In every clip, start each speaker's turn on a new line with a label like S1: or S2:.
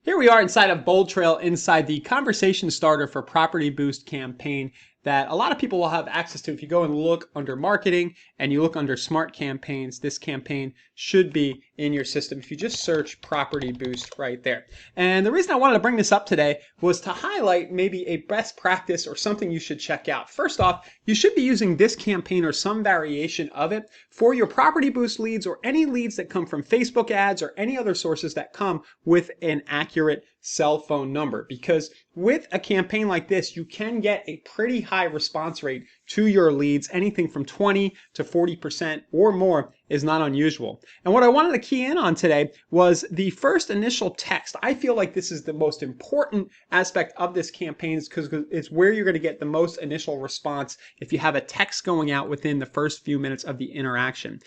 S1: Here we are inside of Bold Trail, inside the conversation starter for Property Boost campaign that a lot of people will have access to. If you go and look under marketing and you look under smart campaigns, this campaign should be in your system if you just search Property Boost right there. And the reason I wanted to bring this up today was to highlight maybe a best practice or something you should check out. First off, you should be using this campaign or some variation of it for your Property Boost leads or any leads that come from Facebook ads or any other sources that come with an accurate cell phone number, because with a campaign like this, you can get a pretty high response rate to your leads. Anything from 20 to 40% or more is not unusual. And what I wanted to key in on today was the first initial text. I feel like this is the most important aspect of this campaign because it's where you're going to get the most initial response if you have a text going out within the first few minutes of the interaction.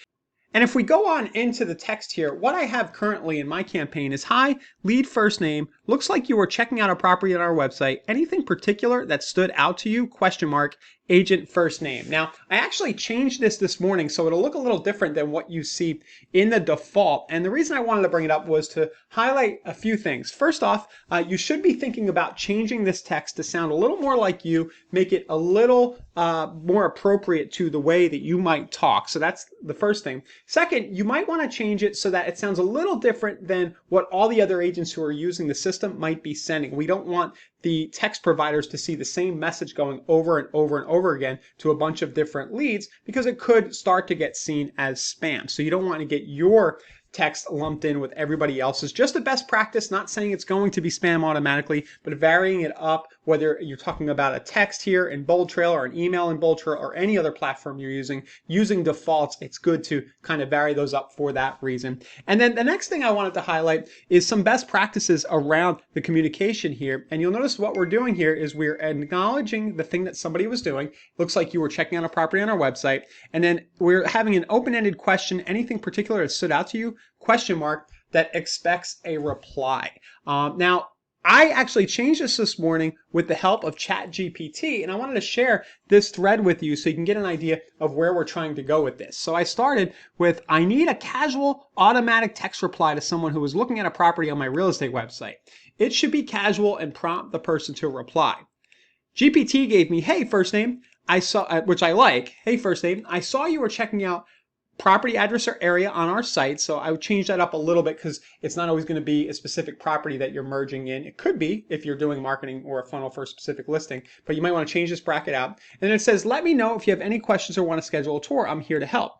S1: And if we go on into the text here, what I have currently in my campaign is, hi, lead first name, looks like you were checking out a property on our website. Anything particular that stood out to you? Question mark, agent first name. Now, I actually changed this morning, so it'll look a little different than what you see in the default. And the reason I wanted to bring it up was to highlight a few things. First off, you should be thinking about changing this text to sound a little more like you, make it a little more appropriate to the way that you might talk. So that's the first thing. Second, you might want to change it so that it sounds a little different than what all the other agents who are using the system might be sending. We don't want the text providers to see the same message going over and over and over again to a bunch of different leads, because it could start to get seen as spam. So you don't want to get your text lumped in with everybody else's. Just a best practice, not saying it's going to be spam automatically, but varying it up, whether you're talking about a text here in Bold Trail or an email in Bold Trail or any other platform you're using defaults. It's good to kind of vary those up for that reason. And then the next thing I wanted to highlight is some best practices around the communication here. And you'll notice what we're doing here is we're acknowledging the thing that somebody was doing. Looks like you were checking out a property on our website. And then we're having an open-ended question, anything particular that stood out to you? Question mark, that expects a reply. Now, I actually changed this morning with the help of ChatGPT, and I wanted to share this thread with you so you can get an idea of where we're trying to go with this. So I started with, I need a casual automatic text reply to someone who was looking at a property on my real estate website. It should be casual and prompt the person to reply. GPT gave me, hey, first name, I saw, which I like, hey, first name, I saw you were checking out property address or area on our site. So I would change that up a little bit because it's not always going to be a specific property that you're merging in. It could be if you're doing marketing or a funnel for a specific listing, but you might want to change this bracket out. And then it says, let me know if you have any questions or want to schedule a tour. I'm here to help.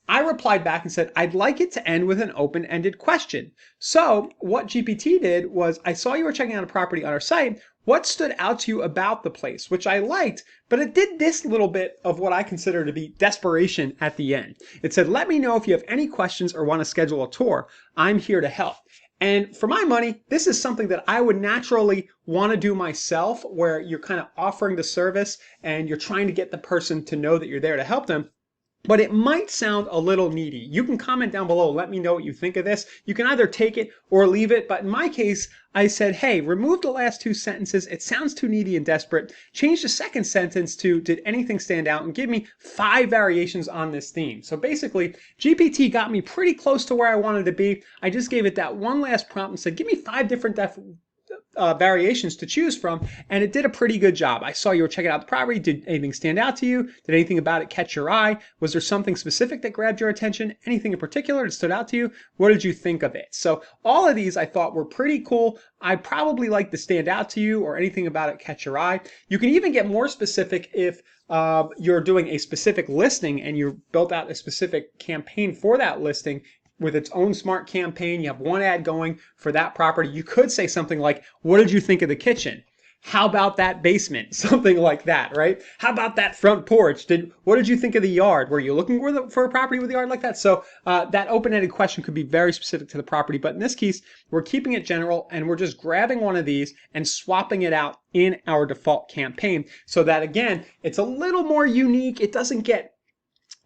S1: I replied back and said, I'd like it to end with an open-ended question. So what GPT did was, I saw you were checking out a property on our site. What stood out to you about the place? Which I liked, but it did this little bit of what I consider to be desperation at the end. It said, let me know if you have any questions or want to schedule a tour. I'm here to help. And for my money, this is something that I would naturally want to do myself, where you're kind of offering the service and you're trying to get the person to know that you're there to help them. But it might sound a little needy. You can comment down below, let me know what you think of this. You can either take it or leave it, but in my case, I said, hey, remove the last two sentences. It sounds too needy and desperate. Change the second sentence to, did anything stand out? And give me 5 variations on this theme. So basically, GPT got me pretty close to where I wanted to be. I just gave it that one last prompt and said, give me 5 different variations to choose from, and it did a pretty good job. I saw you were checking out the property. Did anything stand out to you? Did anything about it catch your eye? Was there something specific that grabbed your attention? Anything in particular that stood out to you? What did you think of it? So all of these I thought were pretty cool. I probably like the stand out to you or anything about it catch your eye. You can even get more specific if you're doing a specific listing and you built out a specific campaign for that listing with its own smart campaign. You have one ad going for that property. You could say something like, what did you think of the kitchen? How about that basement? Something like that, right? How about that front porch? What did you think of the yard? Were you looking for a property with a yard like that? So that open-ended question could be very specific to the property. But in this case, we're keeping it general and we're just grabbing one of these and swapping it out in our default campaign so that, again, it's a little more unique. It doesn't get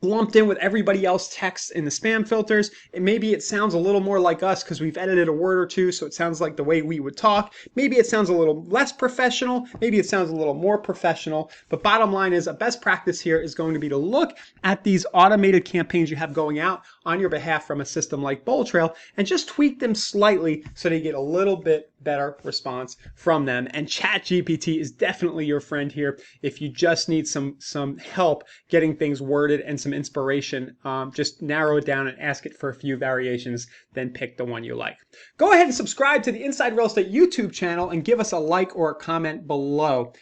S1: lumped in with everybody else text in the spam filters. And maybe it sounds a little more like us because we've edited a word or two, so it sounds like the way we would talk. Maybe it sounds a little less professional. Maybe it sounds a little more professional. But bottom line is, a best practice here is going to be to look at these automated campaigns you have going out on your behalf from a system like BoldTrail and just tweak them slightly so that you get a little bit better response from them. And ChatGPT is definitely your friend here if you just need some help getting things worded and some inspiration. Just narrow it down and ask it for a few variations, then pick the one you like. Go ahead and subscribe to the Inside Real Estate YouTube channel and give us a like or a comment below.